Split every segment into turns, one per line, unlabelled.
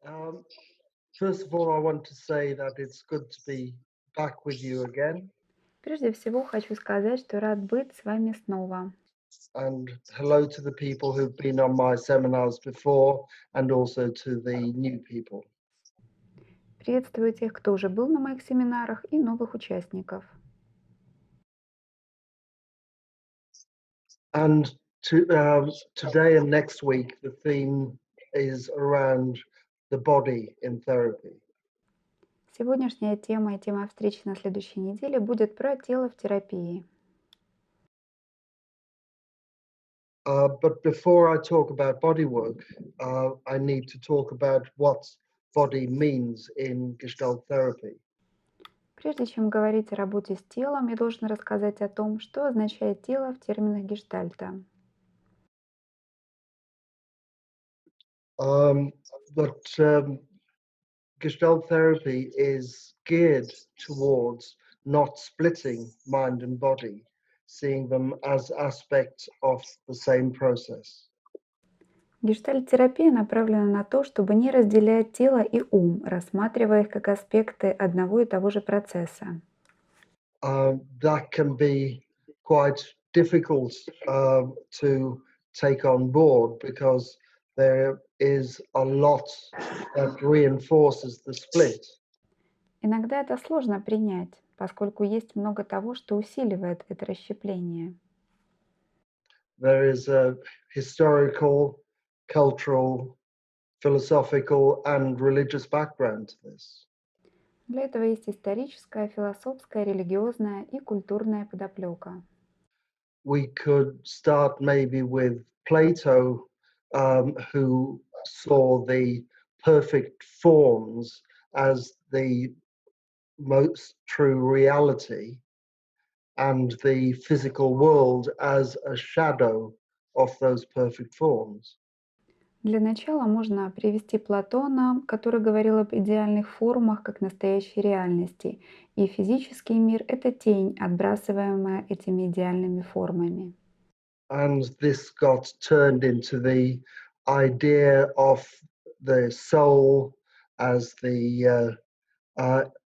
Um, First of all, I want to say that it's good to be back with you again.
Прежде всего хочу сказать, что рад быть с вами снова.
And hello to the people who've been on my seminars before and also to the new people.
Приветствую тех, кто уже был на моих семинарах, и новых участников.
And today and next week, the theme is around the body in therapy.
Сегодняшняя тема и тема встречи на следующей неделе будет про тело в терапии.
But before I talk about body work, I need to talk about what body means in gestalt therapy.
Прежде чем говорить о работе с телом, я должен рассказать о том, что означает тело в терминах гештальта.
But gestalt therapy is geared towards not splitting mind and body, seeing them as aspects of the same process.
Гештальт-терапия направлена на то, чтобы не разделять тело и ум, рассматривая их как аспекты одного и того же процесса.
That can be quite difficult to take on board because there is a lot that reinforces the split.
Иногда это сложно принять, поскольку есть много того, что усиливает это расщепление.
There is a historical, cultural, philosophical, and religious background to this.
Для этого есть историческая, философская, религиозная и культурная подоплека.
We could start maybe with Plato, who saw the perfect forms as the most true reality and the physical world as a shadow of those perfect forms.
Для начала можно привести Платона, который говорил об идеальных формах как настоящей реальности, и физический мир– это тень, отбрасываемая этими идеальными формами.
And this got turned into the idea of the soul as the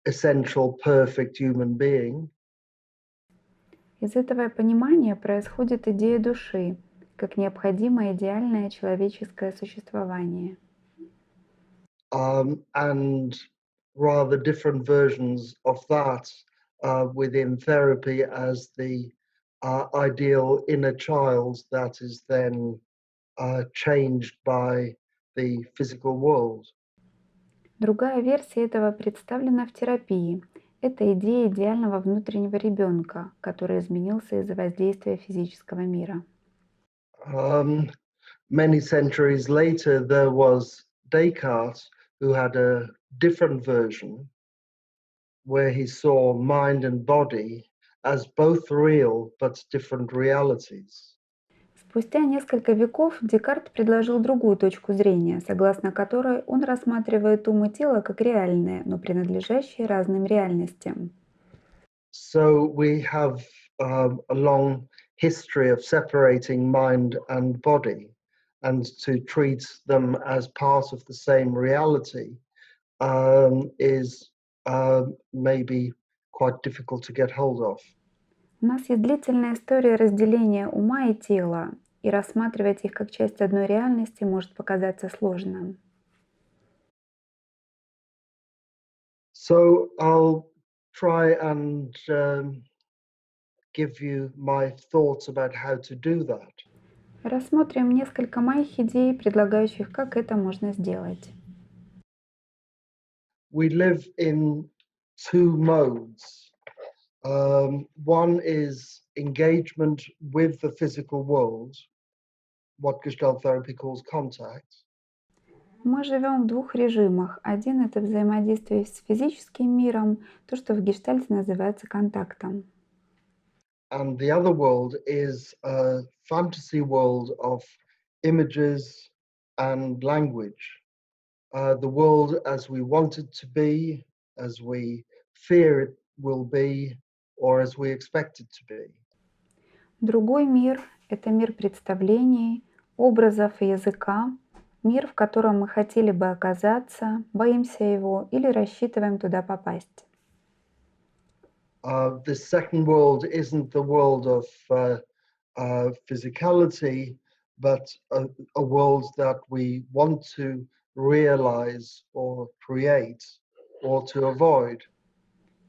essential perfect human being.
Из этого понимания происходит идея души, как необходимое идеальное человеческое существование.
And rather different versions of that within therapy as the ideal inner child that is then changed by the physical world.
Другая версия этого представлена в терапии. Это идея идеального внутреннего ребенка, который изменился из-за воздействия физического мира.
Many centuries later, there was Descartes, who had a different version where he saw mind and body as both real but different realities.
Спустя несколько веков Декарт предложил другую точку зрения, согласно которой он рассматривает ум и тело как реальные, но принадлежащие разным реальностям.
So we have a long history of separating mind and body, and to treat them as part of the same reality is maybe quite difficult to get hold of.
У нас есть длительная история разделения ума и тела, и рассматривать их как часть одной реальности может показаться сложным.
So I'll try and give you my thoughts about how to do that.
Рассмотрим несколько моих идей, предлагающих, как это можно сделать.
We live in two modes. One is engagement with the physical world, what gestalt therapy calls contact.
Мы живем в двух режимах. Один– это взаимодействие с физическим миром, то, что в гештальте называется контактом.
And the other world is a fantasy world of images and language. The world as we want it to be, as we fear it will be, or as we expect it to be.
Другой мир– это мир представлений, образов и языка. мир, в котором мы хотели бы оказаться, боимся его или рассчитываем туда попасть.
This second world isn't the world of physicality, but a world that we want to realize or create or to avoid.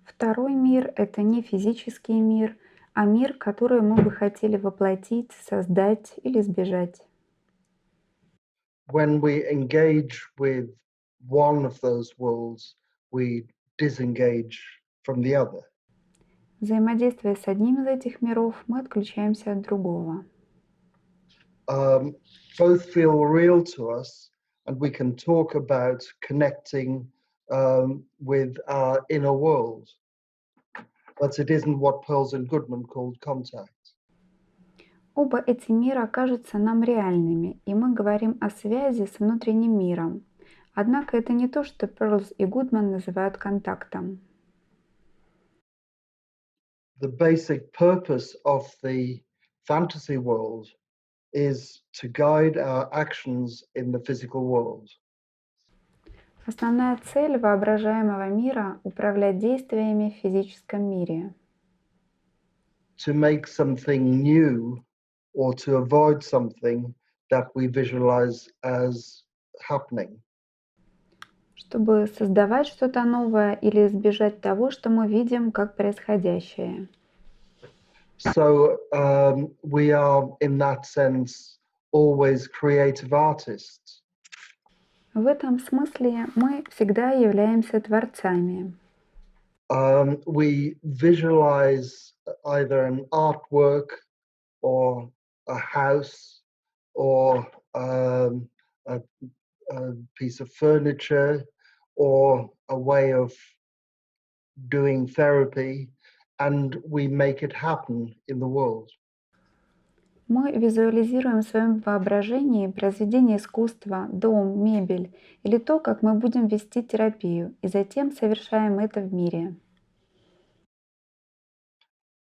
Второй мир — это не физический мир, а мир, который мы бы хотели воплотить, создать или сбежать.
When we engage with one of those worlds, we disengage from the other.
Взаимодействуя с одним из этих миров, мы отключаемся от другого.
Both feel real to us, and we can talk about connecting with our inner world. But it isn't what Pearls and Goodman called contact.
Оба эти мира кажутся нам реальными, и мы говорим о связи с внутренним миром. Однако это не то, что Перлс и Гудман называют контактом.
The basic purpose of the fantasy world is to guide our actions in the physical world.
Основная цель воображаемого мира — управлять действиями в физическом мире.
To make something new or to avoid something that we visualize as happening.
Чтобы создавать что-то новое или избежать того, что мы видим как происходящее.
So we are, in that sense, always creative artists.
В этом смысле мы всегда являемся творцами.
We visualize either an artwork or a house or a piece of furniture or a way of doing therapy, and we make it happen in the world.
Мы визуализируем в своем воображении произведение искусства, дом, мебель или то, как мы будем вести терапию, и затем совершаем это в мире.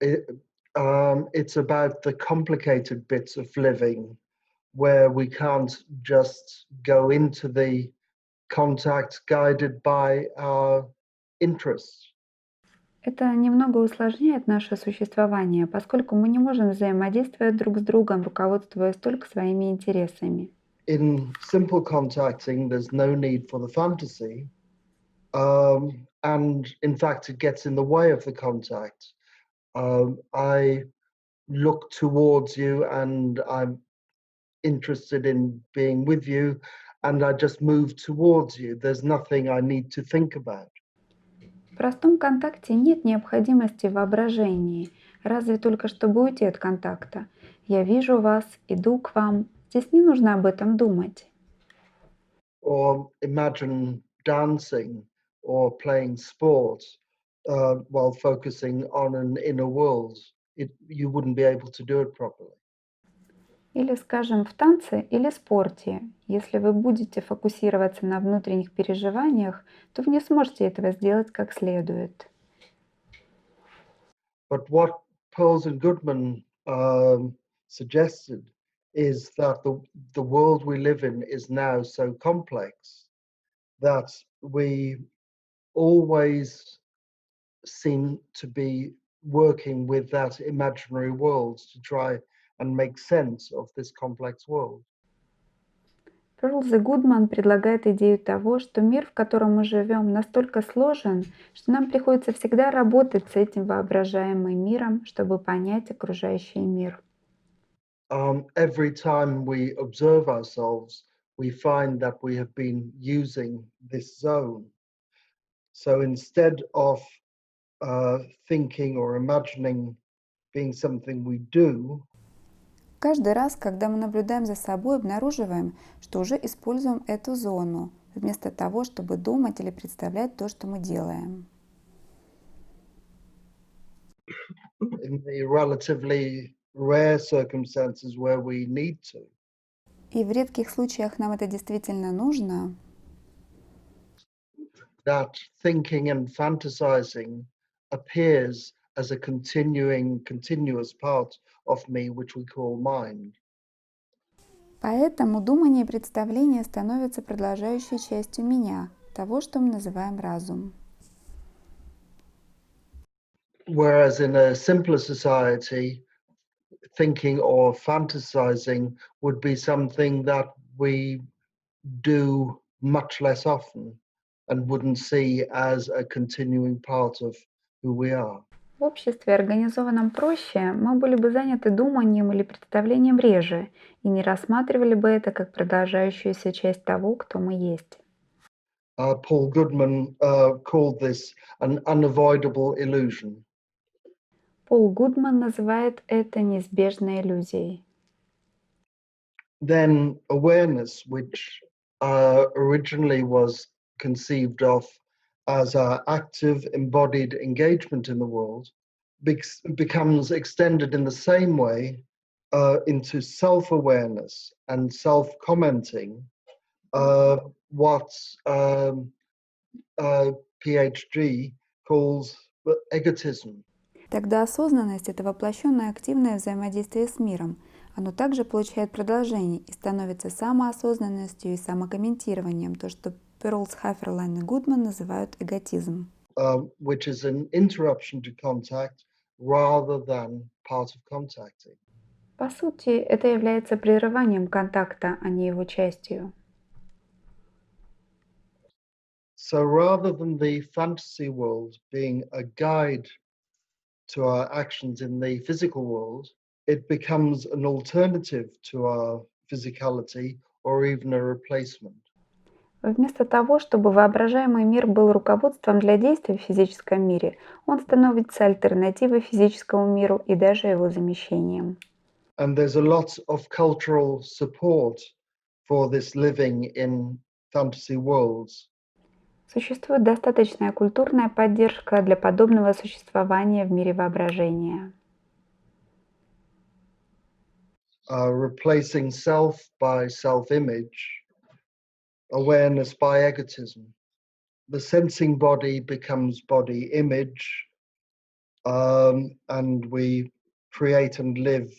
It's about the complicated bits of living where we can't just go into the contact guided by our interests.
Это немного усложняет наше существование, поскольку мы не можем взаимодействовать друг с другом, руководствуясь только своими интересами.
In simple contacting, there's no need for the fantasy, and in fact, it gets in the way of the contact. I look towards you, and I'm interested in being with you, and I just move towards you. There's nothing I need to think about.
В простом контакте нет необходимости в воображении, разве только чтобы уйти от контакта. Я вижу вас, иду к вам. Здесь не нужно об этом думать.
Or imagine dancing or playing sport while focusing on an inner world. You wouldn't be able to do it properly.
Или, скажем, в танце или спорте. Если вы будете фокусироваться на внутренних переживаниях, то вы не сможете этого сделать как следует.
But what Pearls and Goodman suggested is that the world we live in is now so complex that we always seem to be working with that imaginary world to try and make sense of this complex world.
Перлз и Гудман предлагает идею того, что мир, в котором мы живем, настолько сложен, что нам приходится всегда работать с этим воображаемым миром, чтобы понять окружающий мир.
Every time we observe ourselves, we find that we have been using this zone. So instead of thinking or imagining being something we do,
Каждый раз, когда мы наблюдаем за собой, обнаруживаем, что уже используем эту зону, вместо того, чтобы думать или представлять то, что мы делаем.
in the relatively rare circumstances where we need to,
И в редких случаях нам это действительно нужно,
that thinking and fantasizing appears as a continuous part of me, which we call mind.
Поэтому думание и представление становятся продолжающей частью меня, того, что мы называем разум.
Whereas in a simpler society, thinking or fantasizing would be something that we do much less often and wouldn't see as a continuing part of who we are.
В обществе, организованном проще, мы были бы заняты думанием или представлением реже и не рассматривали бы это как продолжающуюся часть того, кто мы есть.
Paul Goodman called this an unavoidable illusion.
Пол Гудман называет это неизбежной иллюзией.
Then awareness, which originally was conceived of as our active embodied engagement in the world, becomes extended in the same way into self-awareness and self-commenting, what PhD calls egotism.
Тогда осознанность — это воплощенное активное взаимодействие с миром. Оно также получает продолжение и становится самоосознанностью и самокомментированием, то, что Перлс, Хаферлайн и Гудман называют эготизм.
Which is an interruption to contact rather than part of contacting.
По сути, это является прерыванием контакта, а не его частью.
So rather than the fantasy world being a guide to our actions in the physical world, it becomes an alternative to our physicality or even a replacement.
Вместо того, чтобы воображаемый мир был руководством для действий в физическом мире, он становится альтернативой физическому миру и даже его замещением.
And there's a lot of cultural support for this living in fantasy worlds.
Существует достаточная культурная поддержка для подобного существования в мире воображения.
Replacing self by self-image, awareness by egotism. The sensing body becomes body image, and we create and live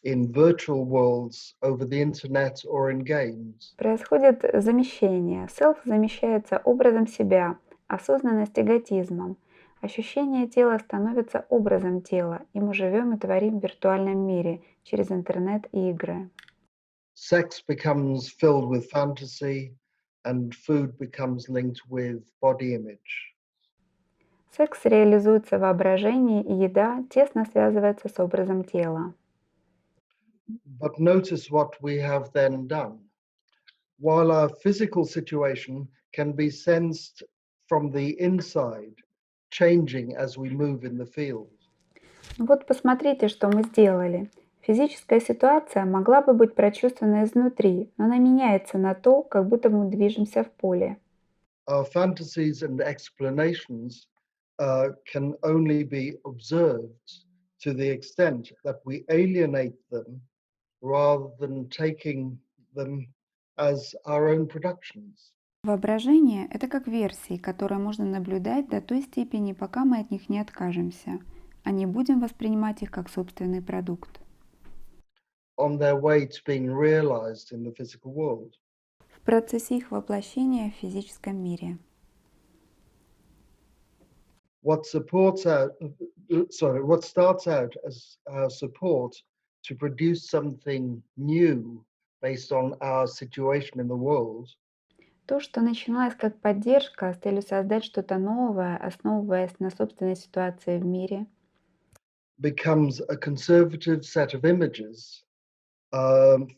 in virtual worlds over the internet or in games.
Происходит замещение. Селф замещается образом себя, осознанность эготизмом. Ощущение тела становится образом тела, и мы живем и творим в виртуальном мире через интернет и игры.
Sex becomes filled with fantasy, and food becomes linked with body image.
Секс реализуется в воображении, и еда тесно связывается с образом тела.
But notice what we have then done. While our physical situation can be sensed from the inside, changing as we move in the field.
Ну вот посмотрите, что мы сделали. Физическая ситуация могла бы быть прочувствована изнутри, но она меняется на то, как будто мы движемся в поле.
Our fantasies and explanations can only be observed to the extent that we alienate them rather than taking them as our own productions.
Воображение — это как версии, которые можно наблюдать до той степени, пока мы от них не откажемся, а не будем воспринимать их как собственный продукт.
On their way to being realized in the physical world.
В процессе их воплощения в физическом мире.
What starts out as support to produce something new based on our situation in the world,
То, что начиналось как поддержка с целью создать что-то новое, основываясь на собственной ситуации в мире,
becomes a conservative set of images,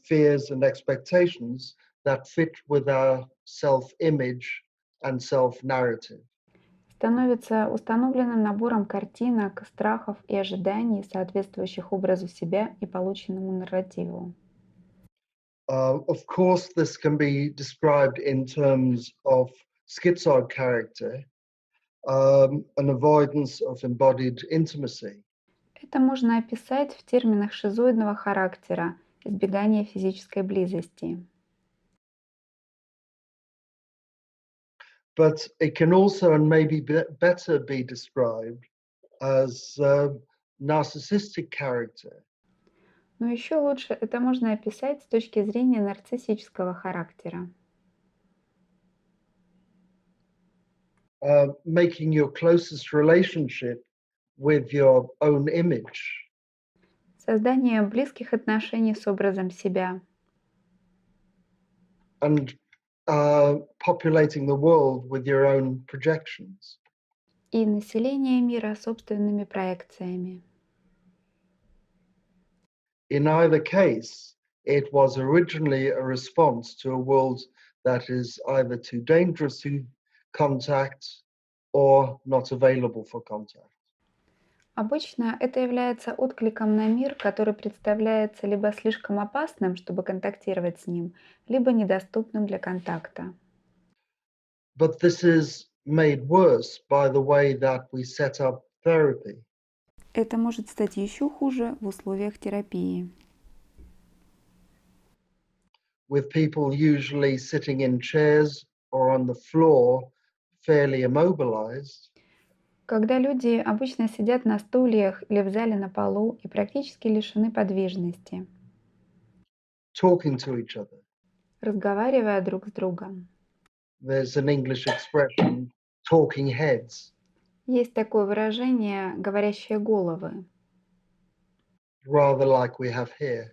fears and expectations that fit with our self-image and self-narrative.
становится установленным набором картинок, страхов и ожиданий, соответствующих образу себя и полученному нарративу.
Of course, this can be described in terms of schizoid character, an avoidance of embodied intimacy.
Это можно описать в терминах шизоидного характера, избегание физической близости.
But it can also and maybe better be described as narcissistic character.
Но еще лучше это можно описать с точки зрения нарциссического характера.
Making your closest relationship with your own image
Создание близких отношений с образом себя
and populating the world with your own projections.
и население мира собственными проекциями.
In either case, it was originally a response to a world that is either too dangerous to contact or not available for contact.
Обычно это является откликом на мир, который представляется либо слишком опасным, чтобы контактировать с ним, либо недоступным для контакта.
But this is made worse by the way that we set up therapy.
Это может стать еще хуже в условиях терапии.
With people usually sitting in chairs or on the floor, fairly immobilized,
Когда люди обычно сидят на стульях или в зале на полу и практически лишены подвижности,
talking to each other.
разговаривая друг с другом.
There's an English expression, talking heads,
Есть такое выражение «говорящие головы»,
rather like we have here.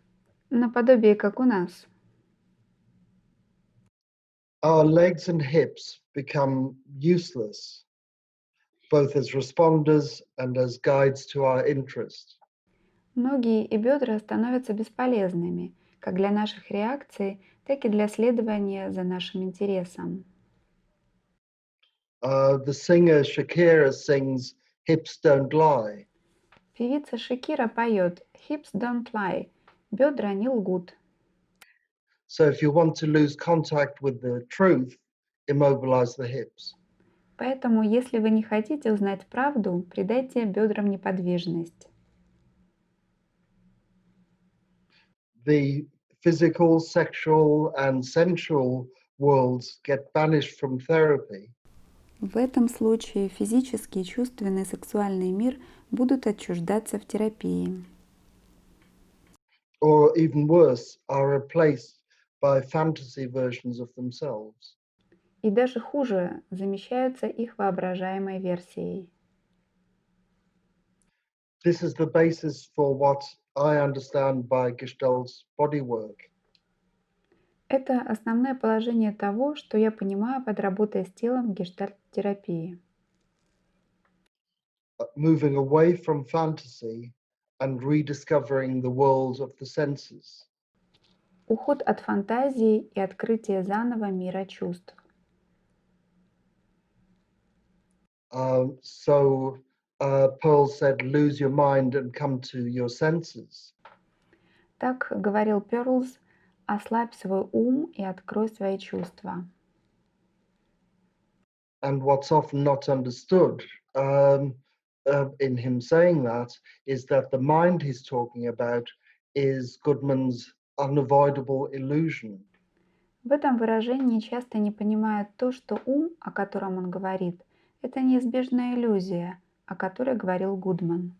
наподобие как у нас.
Our legs and hips become useless, both as responders and as guides to our interest.
Ноги и бедра становятся бесполезными, как для наших реакций, так и для следования за нашим интересом.
The singer Shakira sings, hips don't lie.
Певица Шакира поет «Hips don't lie» – «Бедра не лгут».
So if you want to lose contact with the truth, immobilize the hips.
Поэтому, если вы не хотите узнать правду, придайте бедрам неподвижность.
The physical, sexual, and sensual worlds get banished from therapy.
В этом случае физический, чувственный, сексуальный мир будут отчуждаться в терапии.
Or even worse, are replaced by fantasy versions of themselves.
И даже хуже, замещаются их воображаемой версией.
This is the basis for what I understand by Gestalt's bodywork.
Это основное положение того, что я понимаю под работой с телом гештальт-терапии.
Moving away from fantasy and rediscovering the world of the senses.
Уход от фантазии и открытие заново мира чувств.
Pearl said, lose your mind and come to your senses.
Так говорил Перлс, ослабь свой ум и открой свои чувства.
And what's often not understood in him saying that is that the mind he's talking about is Goodman's unavoidable illusion.
В этом выражении часто не понимают то, что ум, о котором он говорит, это неизбежная иллюзия, о которой говорил Гудман.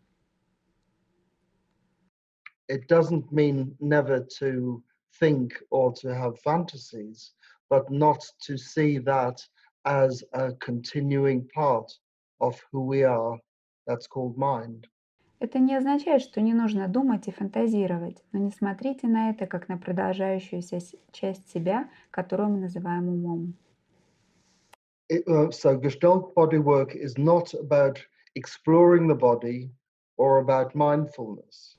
It doesn't mean never to think or to have fantasies, but not to see that as a continuing part of who we are, that's called mind.
Это не означает, что не нужно думать и фантазировать, но не смотрите на это как на продолжающуюся часть себя, которую мы называем умом.
So Gestalt bodywork is not about exploring the body or about mindfulness.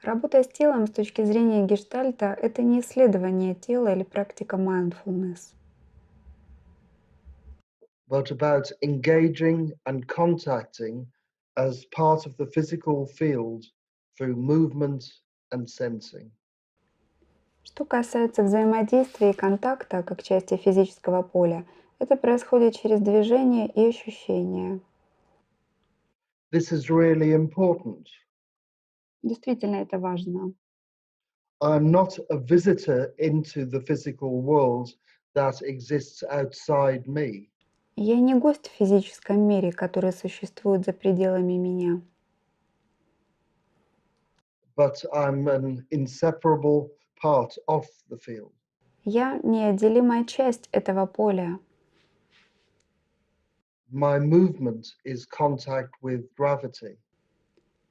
Работа с телом с точки зрения гештальта – это не исследование тела или практика mindfulness,
but about engaging and contacting as part of the physical field through movement and sensing.
Что касается взаимодействия и контакта как части физического поля, это происходит через движение и ощущения.
This is really important.
Действительно, это важно.
I'm not a visitor into the physical world that exists outside me.
Я не гость в физическом мире, который существует за пределами меня.
but I'm an inseparable part of the field.
Я неотделимая часть этого поля.
My movement is contact with gravity.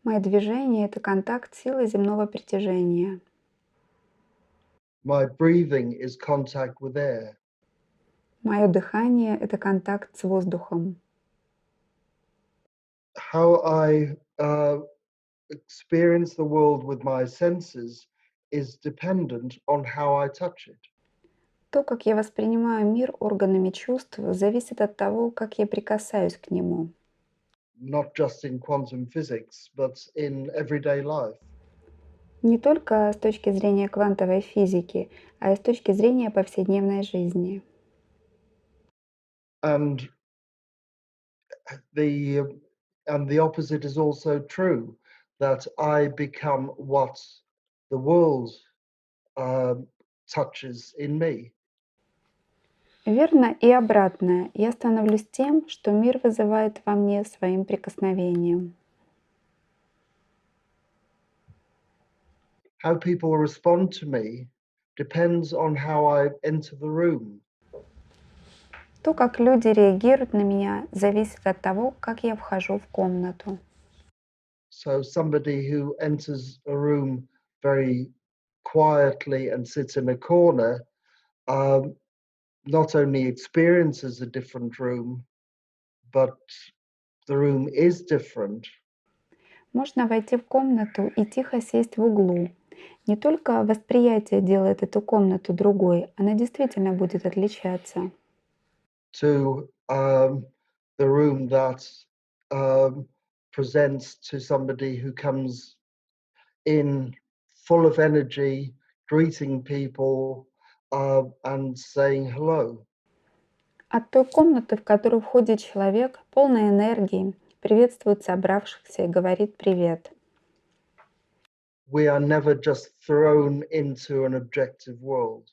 Мое движение — это контакт с силой земного притяжения.
My breathing is contact with air.
Мое дыхание — это контакт с воздухом.
How I experience the world with my senses is dependent on how I touch it.
То, как я воспринимаю мир органами чувств, зависит от того, как я прикасаюсь к нему.
Not just in quantum physics, but in everyday life.
Не только с точки зрения квантовой физики, а и с точки зрения повседневной жизни.
And the opposite is also true, that I become what the world touches in me.
Верно и обратное. Я становлюсь тем, что мир вызывает во мне своим прикосновением.
How people respond to me depends on how I enter the room.
То, как люди реагируют на меня, зависит от того, как я вхожу в комнату.
So somebody who enters a room very quietly and sits in a corner not only experiences a different room, but the room is different.
Можно войти в комнату и тихо сесть в углу. Не только восприятие делает эту комнату другой, она действительно будет отличаться.
To the room that presents to somebody who comes in full of energy, greeting people and saying hello.
От той комнаты, в которую входит человек, полной энергии, приветствует собравшихся и говорит «привет».
We are never just thrown into an objective world.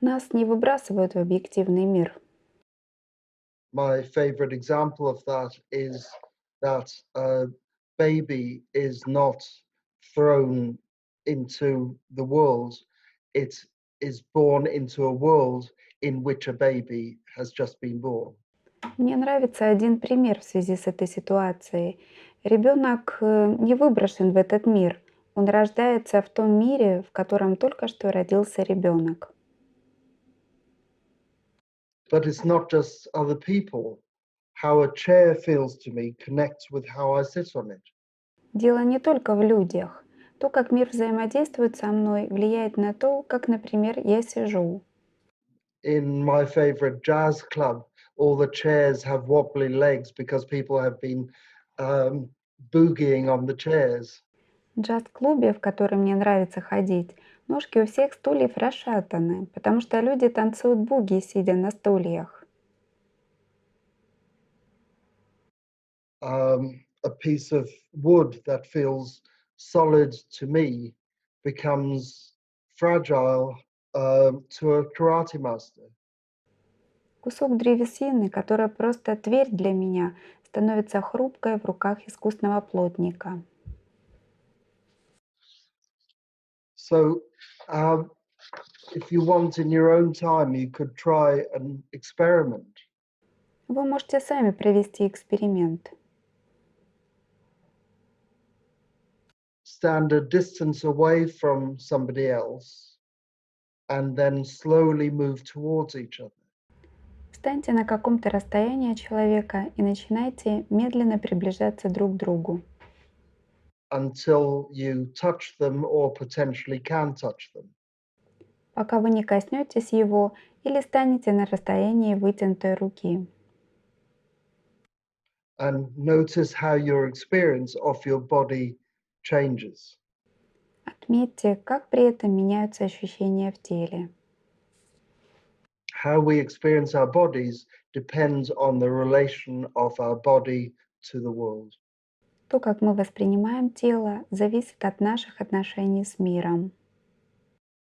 Нас не выбрасывают в объективный мир.
My favorite example of that is that a baby is not thrown into the world, it is born into a world in which a baby has just been born.
Мне нравится один пример в связи с этой ситуацией. Ребенок не выброшен в этот мир. Он рождается в том мире, в котором только что родился ребенок.
But it's not just other people. How a chair feels to me connects with how I sit on it.
Дело не только в людях. То, как мир взаимодействует со мной, влияет на то, как, например, я сижу.
In my favorite jazz club, all the chairs have wobbly legs because people have been boogieing on the chairs.
В джаз-клубе, в который мне нравится ходить, ножки у всех стульев расшатаны, потому что люди танцуют буги, сидя на стульях.
A piece of wood that feels solid to me becomes fragile to a karate master.
Кусок древесины, которая просто твердь для меня, становится хрупкой в руках искусного плотника.
So, if you want in your own time, you could try an experiment.
Вы можете сами провести эксперимент.
Stand a distance away from somebody else and then slowly move towards each other.
Встаньте на каком-то расстоянии от человека и начинайте медленно приближаться друг к другу,
Until you touch them or potentially can touch them.
пока вы не коснетесь его или станете на расстоянии вытянутой руки.
And notice how your experience of your body changes.
Отметьте, как при этом меняются ощущения в теле.
How we experience our bodies depends on the relation of our body to the world.
То, как мы воспринимаем тело, зависит от наших отношений с миром.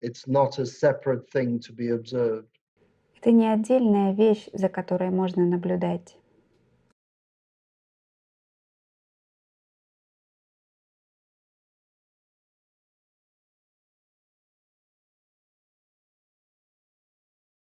It's not a separate thing to be observed.
Это не отдельная вещь, за которой можно наблюдать.